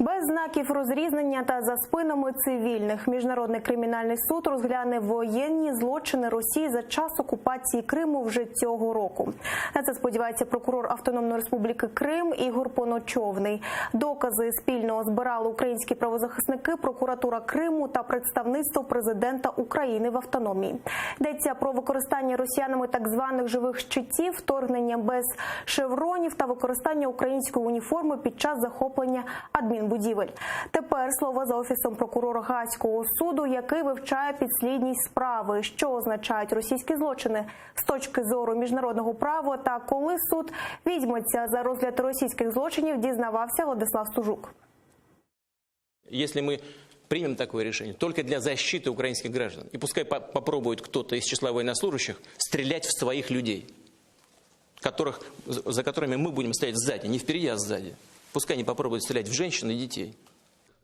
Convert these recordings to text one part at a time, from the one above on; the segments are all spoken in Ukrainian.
Без знаків розрізнення та за спинами цивільних Міжнародний кримінальний суд розгляне воєнні злочини Росії за час окупації Криму вже цього року. На це сподівається прокурор Автономної Республіки Крим Ігор Поночовний. Докази спільно збирали українські правозахисники, прокуратура Криму та представництво президента України в автономії. Йдеться про використання росіянами так званих живих щитів, вторгнення без шевронів та використання української уніформи під час захоплення адмінбудівель. Тепер слово за Офісом прокурора Гаазького суду, який вивчає підслідність справи, що означають російські злочини з точки зору міжнародного права та коли суд візьметься за розгляд російських злочинів, дізнавався Владислав Стужук. Если мы примем такое решение только для защиты украинских граждан, и пускай попробует кто-то из числа военнослужащих стрелять в своих людей, за которыми мы будем стоять сзади, не впереди, а сзади. Пускай они попробуют стрелять в женщин и детей.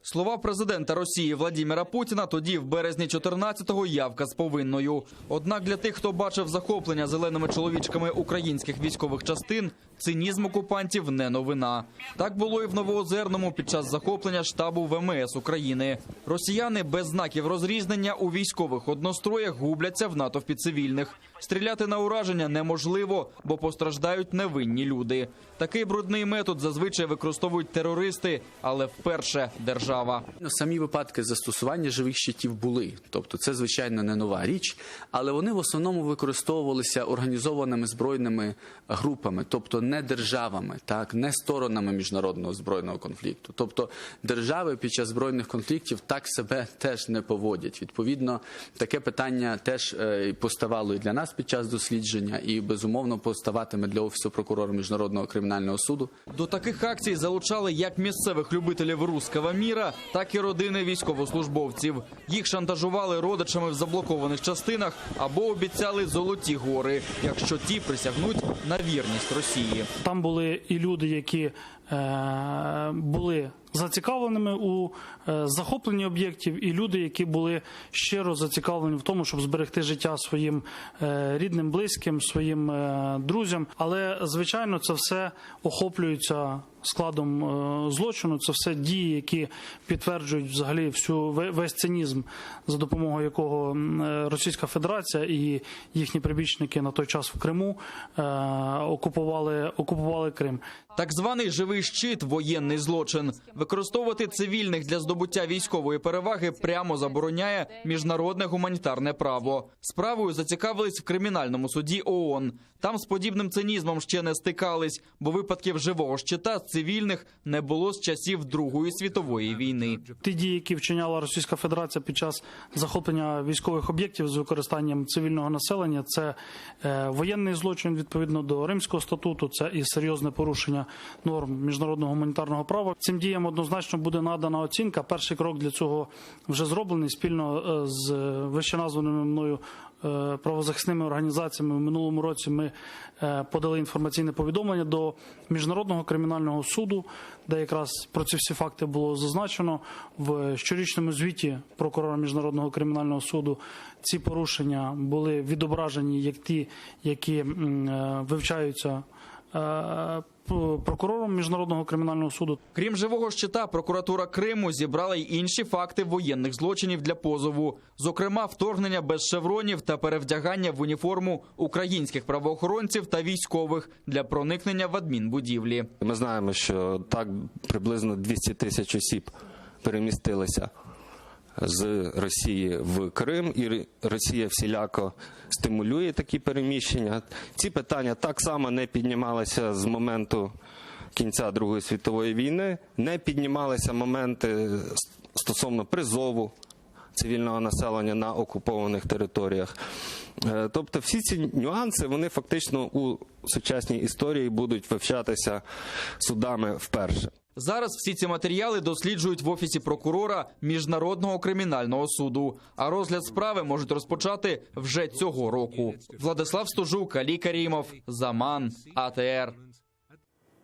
Слова президента Росії Владимира Путіна тоді, в березні 14-го, явка з повинною. Однак для тих, хто бачив захоплення зеленими чоловічками українських військових частин, цинізм окупантів не новина. Так було і в Новоозерному під час захоплення штабу ВМС України. Росіяни без знаків розрізнення у військових одностроях губляться в натовпі цивільних. Стріляти на ураження неможливо, бо постраждають невинні люди. Такий брудний метод зазвичай використовують терористи, але вперше держава. Самі випадки застосування живих щитів були. Тобто це, звичайно, не нова річ, але вони в основному використовувалися організованими збройними групами, тобто не державами, не сторонами міжнародного збройного конфлікту. Тобто держави під час збройних конфліктів так себе теж не поводять. Відповідно, таке питання теж поставало і для нас під час дослідження, і, безумовно, поставатиме для Офісу прокурора Міжнародного кримінального суду. До таких акцій залучали як місцевих любителів руського міра, так і родини військовослужбовців. Їх шантажували родичами в заблокованих частинах або обіцяли золоті гори, якщо ті присягнуть на вірність Росії. Там були і люди, які були зацікавленими у захопленні об'єктів, і люди, які були щиро зацікавлені в тому, щоб зберегти життя своїм рідним, близьким, своїм друзям. Але, звичайно, це все охоплюється складом злочину, це все дії, які підтверджують взагалі весь цинізм, за допомогою якого Російська Федерація і їхні прибічники на той час в Криму окупували Крим. Так званий живий щит – воєнний злочин. Використовувати цивільних для здобуття військової переваги прямо забороняє міжнародне гуманітарне право. Справою зацікавились в кримінальному суді ООН. Там з подібним цинізмом ще не стикались, бо випадків живого щита з цивільних не було з часів Другої світової війни. Ті дії, які вчиняла Російська Федерація під час захоплення військових об'єктів з використанням цивільного населення, це воєнний злочин відповідно до Римського статуту, це і серйозне порушення норм міжнародного гуманітарного права. Цим діям однозначно буде надана оцінка. Перший крок для цього вже зроблений спільно з вищеназваними мною правозахисними організаціями. В минулому році ми подали інформаційне повідомлення до Міжнародного кримінального суду, де якраз про ці всі факти було зазначено. В щорічному звіті прокурора Міжнародного кримінального суду ці порушення були відображені як ті, які вивчаються прокурором Міжнародного кримінального суду. Крім живого щита, прокуратура Криму зібрала й інші факти воєнних злочинів для позову. Зокрема, вторгнення без шевронів та перевдягання в уніформу українських правоохоронців та військових для проникнення в адмінбудівлі. Ми знаємо, що так приблизно 200 тисяч осіб перемістилися з Росії в Крим, і Росія всіляко стимулює такі переміщення. Ці питання так само не піднімалися з моменту кінця Другої світової війни, не піднімалися моменти стосовно призову цивільного населення на окупованих територіях. Тобто всі ці нюанси, вони фактично у сучасній історії будуть вивчатися судами вперше. Зараз всі ці матеріали досліджують в Офісі прокурора Міжнародного кримінального суду. А розгляд справи можуть розпочати вже цього року. Владислав Стужук, Алі Карімов, Заман, АТР.